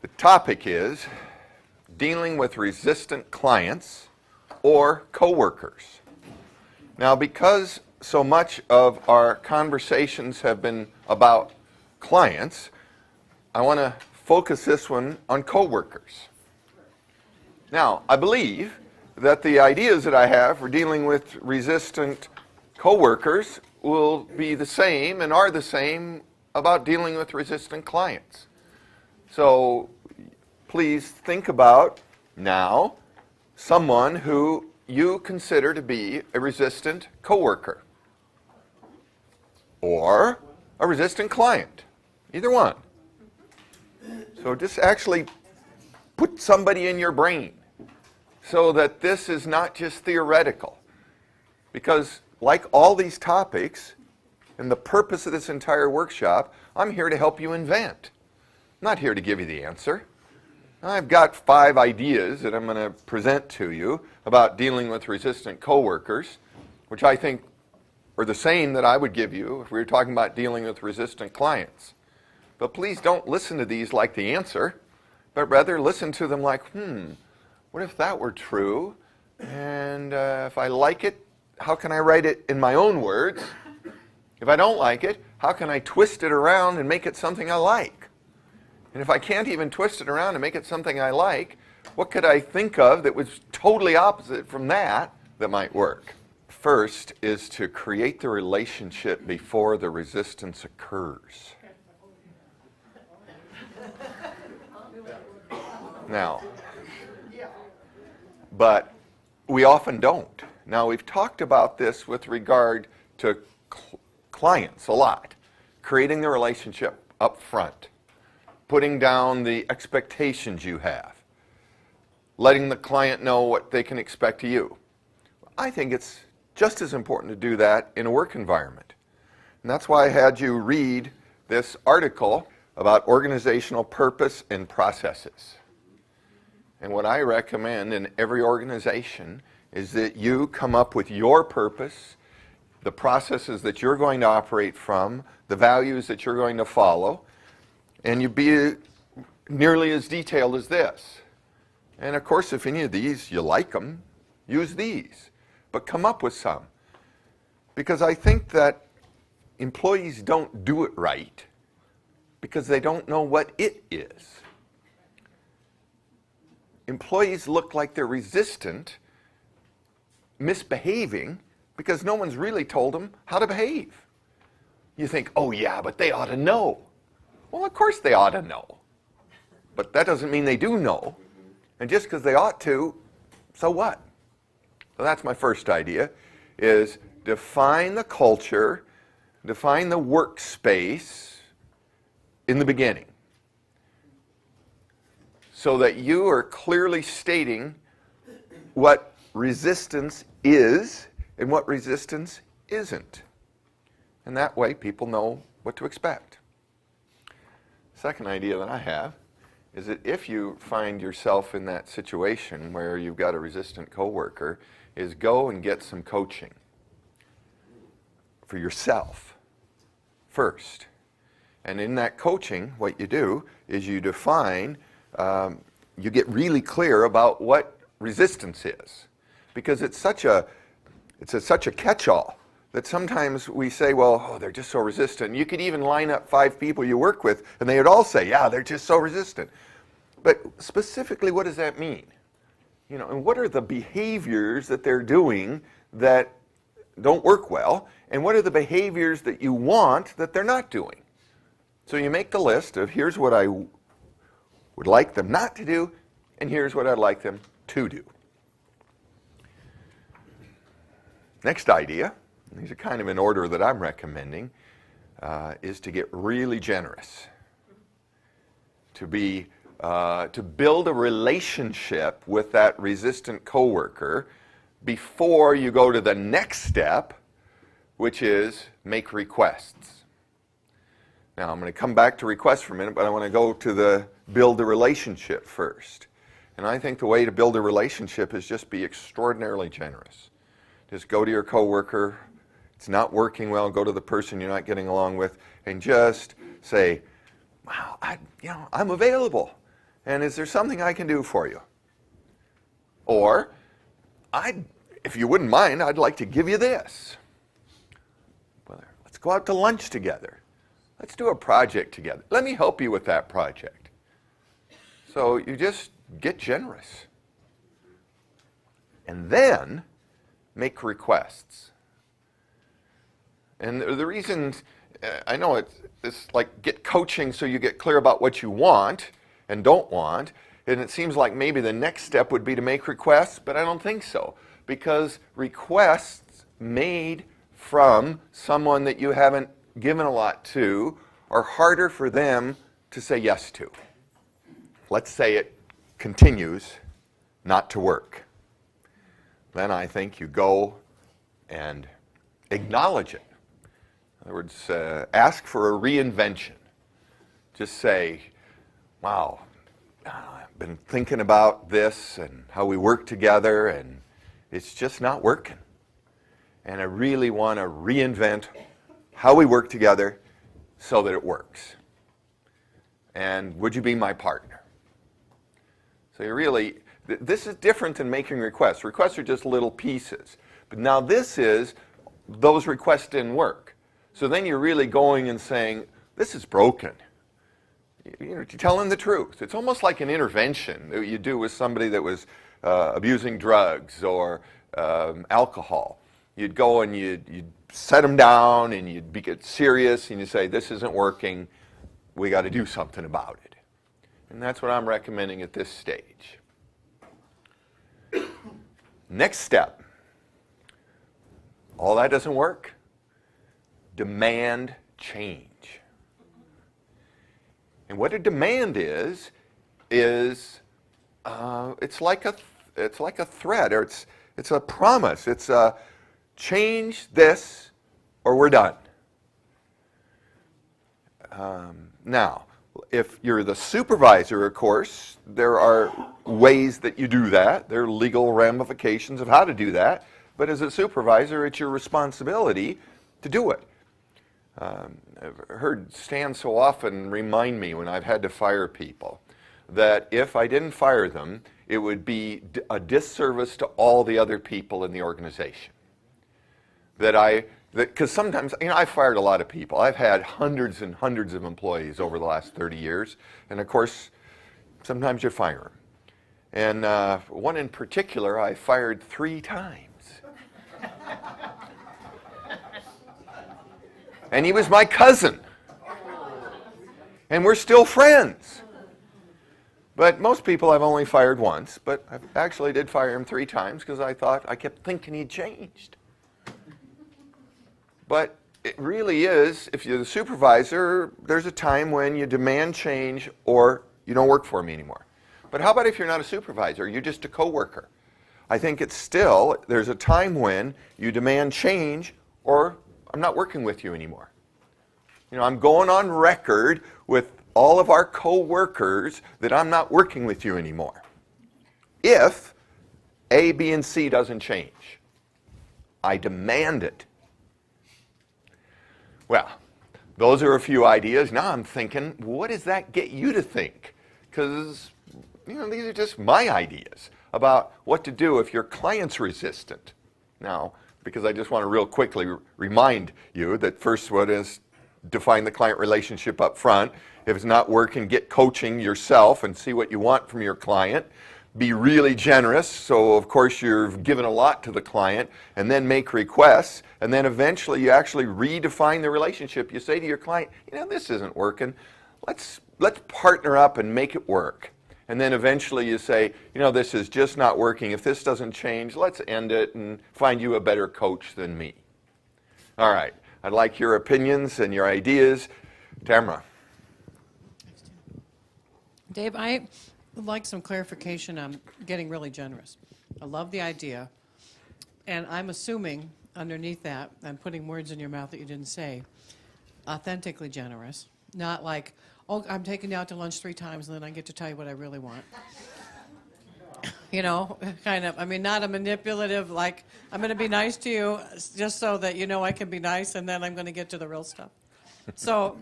The topic is dealing with resistant clients or coworkers. Now, because so much of our conversations have been about clients, I want to focus this one on coworkers. Now, I believe that the ideas that I have for dealing with resistant coworkers will be the same and are the same about dealing with resistant clients. So please think about now someone who you consider to be a resistant coworker or a resistant client, either one. So just actually put somebody in your brain so that this is not just theoretical. Because like all these topics, and the purpose of this entire workshop, I'm here to help you invent. I'm not here to give you the answer. I've got 5 ideas that I'm going to present to you about dealing with resistant coworkers, which I think are the same that I would give you if we were talking about dealing with resistant clients. But please don't listen to these like the answer, but rather listen to them like, what if that were true? And if I like it, how can I write it in my own words? If I don't like it, how can I twist it around and make it something I like? And if I can't even twist it around and make it something I like, what could I think of that was totally opposite from that that might work? First is to create the relationship before the resistance occurs. Now, but we often don't. Now, we've talked about this with regard to clients a lot. Creating the relationship up front. Putting down the expectations you have. Letting the client know what they can expect of you. I think it's just as important to do that in a work environment. And that's why I had you read this article about organizational purpose and processes. And what I recommend in every organization is that you come up with your purpose, the processes that you're going to operate from, the values that you're going to follow, and you be nearly as detailed as this. And of course, if any of these, you like them, use these. But come up with some. Because I think that employees don't do it right because they don't know what it is. Employees look like they're resistant, misbehaving, because no one's really told them how to behave. You think, oh yeah, but they ought to know. Well, of course they ought to know. But that doesn't mean they do know. And just because they ought to, so what? So that's my first idea, is define the culture, define the workspace in the beginning. So that you are clearly stating what resistance is and what resistance isn't. And that way people know what to expect. Second idea that I have is that if you find yourself in that situation where you've got a resistant coworker, is go and get some coaching for yourself first. And in that coaching, what you do is you define, you get really clear about what resistance is. Because it's such a catch-all that sometimes we say, well, oh, they're just so resistant. You could even line up 5 people you work with, and they would all say, yeah, they're just so resistant. But specifically, what does that mean? You know, and what are the behaviors that they're doing that don't work well, and what are the behaviors that you want that they're not doing? So you make the list of here's what I would like them not to do, and here's what I'd like them to do. Next idea, these are kind of in order that I'm recommending, is to get really generous. To build a relationship with that resistant coworker before you go to the next step, which is make requests. Now, I'm going to come back to requests for a minute, but I want to go to the build the relationship first. And I think the way to build a relationship is just be extraordinarily generous. Just go to your coworker, it's not working well, go to the person you're not getting along with, and just say, wow, I'm available. And is there something I can do for you? Or, if you wouldn't mind, I'd like to give you this. Well, let's go out to lunch together. Let's do a project together. Let me help you with that project. So you just get generous. And then make requests. And the reason, I know it's like get coaching so you get clear about what you want and don't want. And it seems like maybe the next step would be to make requests, but I don't think so. Because requests made from someone that you haven't given a lot to are harder for them to say yes to. Let's say it continues not to work. Then I think you go and acknowledge it. In other words, ask for a reinvention. Just say, wow, I've been thinking about this and how we work together, and it's just not working. And I really want to reinvent how we work together so that it works. And would you be my partner? So you really, this is different than making requests. Requests are just little pieces. But now this is, those requests didn't work. So then you're really going and saying, this is broken. You're telling the truth. It's almost like an intervention that you do with somebody that was abusing drugs or alcohol. You'd go and you'd set them down and you'd get serious and you say, this isn't working. We got to do something about it. And that's what I'm recommending at this stage. Next step. All that doesn't work. Demand change. And what a demand is it's like a threat, or it's a promise. It's a change this or we're done. Now, if you're the supervisor, of course, there are ways that you do that. There are legal ramifications of how to do that. But as a supervisor, it's your responsibility to do it. I've heard Stan so often remind me when I've had to fire people that if I didn't fire them, it would be a disservice to all the other people in the organization. Because sometimes, I fired a lot of people. I've had hundreds and hundreds of employees over the last 30 years. And of course, sometimes you fire them. And one in particular, I fired 3 times. And he was my cousin. And we're still friends. But most people I've only fired once. But I actually did fire him 3 times because I kept thinking he'd changed. But it really is, if you're the supervisor, there's a time when you demand change or you don't work for me anymore. But how about if you're not a supervisor, you're just a coworker? I think it's still, there's a time when you demand change or I'm not working with you anymore. I'm going on record with all of our co-workers that I'm not working with you anymore. If A, B, and C doesn't change, I demand it. Well, those are a few ideas. Now I'm thinking, what does that get you to think? Because, these are just my ideas about what to do if your client's resistant. Now, because I just want to real quickly remind you that first one is define the client relationship up front. If it's not working, get coaching yourself and see what you want from your client. Be really generous, so of course you're giving a lot to the client, and then make requests, and then eventually you actually redefine the relationship. You say to your client, this isn't working. Let's partner up and make it work. And then eventually you say, this is just not working. If this doesn't change, let's end it and find you a better coach than me. All right. I'd like your opinions and your ideas. Tamara. Dave, I would like some clarification on getting really generous. I love the idea. And I'm assuming underneath that, I'm putting words in your mouth that you didn't say, authentically generous. Not like, oh, I'm taking you out to lunch 3 times and then I get to tell you what I really want. Kind of, not a manipulative, I'm going to be nice to you just so that I can be nice and then I'm going to get to the real stuff. So,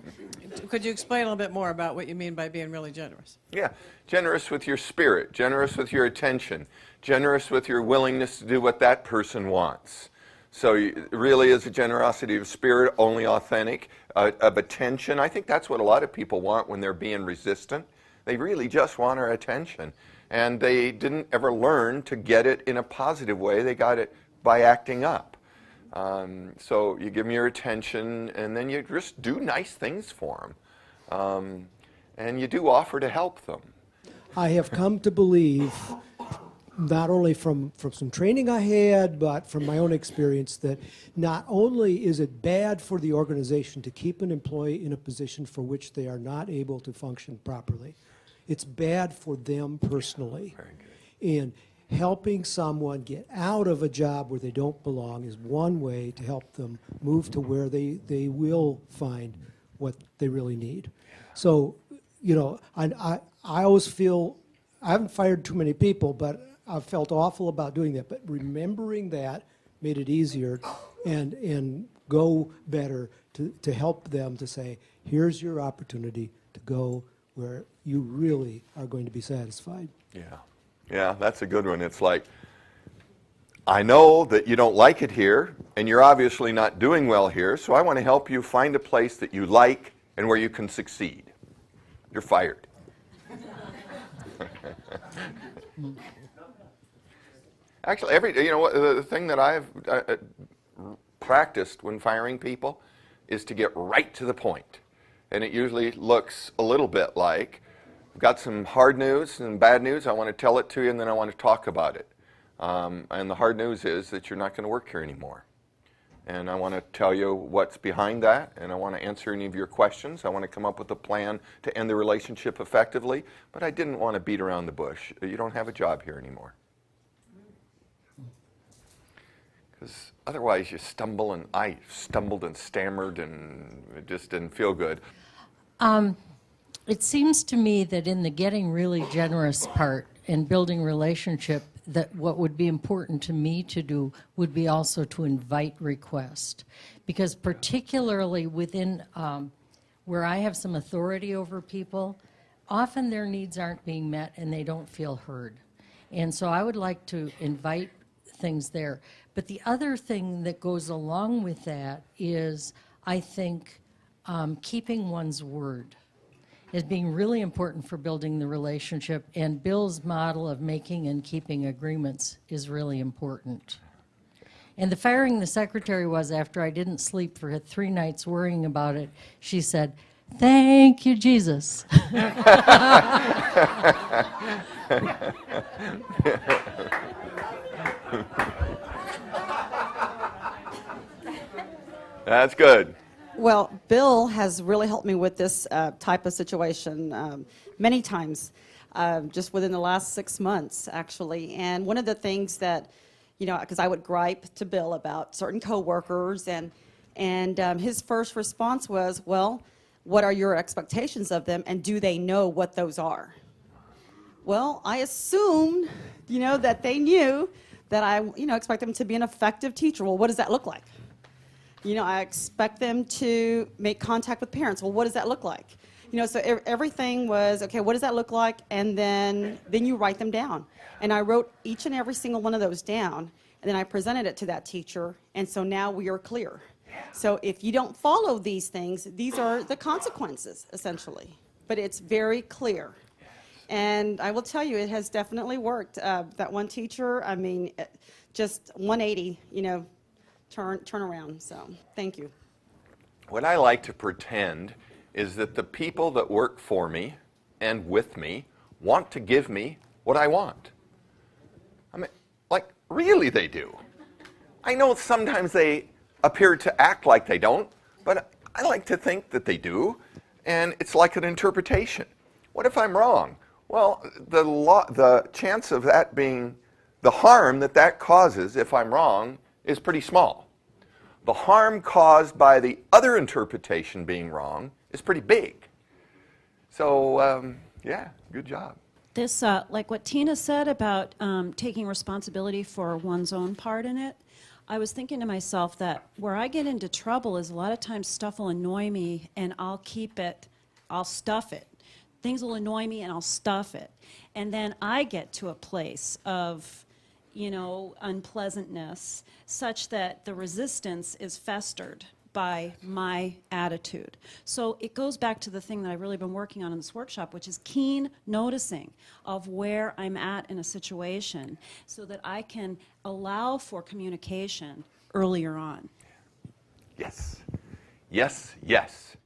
could you explain a little bit more about what you mean by being really generous? Yeah, generous with your spirit, generous with your attention, generous with your willingness to do what that person wants. So really is a generosity of spirit, only authentic, of attention. I think that's what a lot of people want when they're being resistant. They really just want our attention. And they didn't ever learn to get it in a positive way. They got it by acting up. So you give them your attention, and then you just do nice things for them. And you do offer to help them. I have come to believe, not only from some training I had, but from my own experience, that not only is it bad for the organization to keep an employee in a position for which they are not able to function properly, it's bad for them personally. Very good. And helping someone get out of a job where they don't belong is one way to help them move to where they will find what they really need. So, you know, I always feel, I haven't fired too many people, but I've felt awful about doing that. But remembering that made it easier and go better to help them to say, here's your opportunity to go where you really are going to be satisfied. Yeah. Yeah, that's a good one. It's like, I know that you don't like it here, and you're obviously not doing well here, so I want to help you find a place that you like and where you can succeed. You're fired. Actually, the thing that I've practiced when firing people is to get right to the point. And it usually looks a little bit like, I've got some hard news and bad news, I want to tell it to you, and then I want to talk about it. And the hard news is that you're not going to work here anymore. And I want to tell you what's behind that, and I want to answer any of your questions. I want to come up with a plan to end the relationship effectively, but I didn't want to beat around the bush. You don't have a job here anymore. Because otherwise you stumble, and I stumbled and stammered, and it just didn't feel good. It seems to me that in the getting really generous part and building relationship, that what would be important to me to do would be also to invite request. Because particularly within where I have some authority over people, often their needs aren't being met and they don't feel heard. And so I would like to invite things there. But the other thing that goes along with that is, I think, keeping one's word as being really important for building the relationship, and Bill's model of making and keeping agreements is really important. And the firing the secretary was, after I didn't sleep for 3 nights worrying about it, she said, "Thank you, Jesus." That's good. Well, Bill has really helped me with this type of situation many times, just within the last 6 months, actually. And one of the things that, you know, because I would gripe to Bill about certain coworkers, and his first response was, well, what are your expectations of them, and do they know what those are? Well, I assumed, you know, that they knew that I, you know, expect them to be an effective teacher. Well, what does that look like? You know, I expect them to make contact with parents. Well, what does that look like? You know, so everything was, okay, what does that look like? And then you write them down. And I wrote each and every single one of those down, and then I presented it to that teacher, and so now we are clear. So if you don't follow these things, these are the consequences, essentially. But it's very clear. And I will tell you, it has definitely worked. That one teacher, I mean, just 180, you know, turn around. So thank you. What I like to pretend is that the people that work for me and with me want to give me what I want. I mean, like, really they do. I know sometimes they appear to act like they don't, but I like to think that they do, and it's like an interpretation. What if I'm wrong? Well, the chance of that being the harm that causes if I'm wrong is pretty small. The harm caused by the other interpretation being wrong is pretty big. So, yeah, good job. This, like what Tina said about taking responsibility for one's own part in it, I was thinking to myself that where I get into trouble is a lot of times stuff will annoy me and I'll keep it, I'll stuff it. Things will annoy me and I'll stuff it. And then I get to a place of, you know, unpleasantness such that the resistance is festered by my attitude. So it goes back to the thing that I've really been working on in this workshop, which is keen noticing of where I'm at in a situation so that I can allow for communication earlier on. Yes. Yes, yes.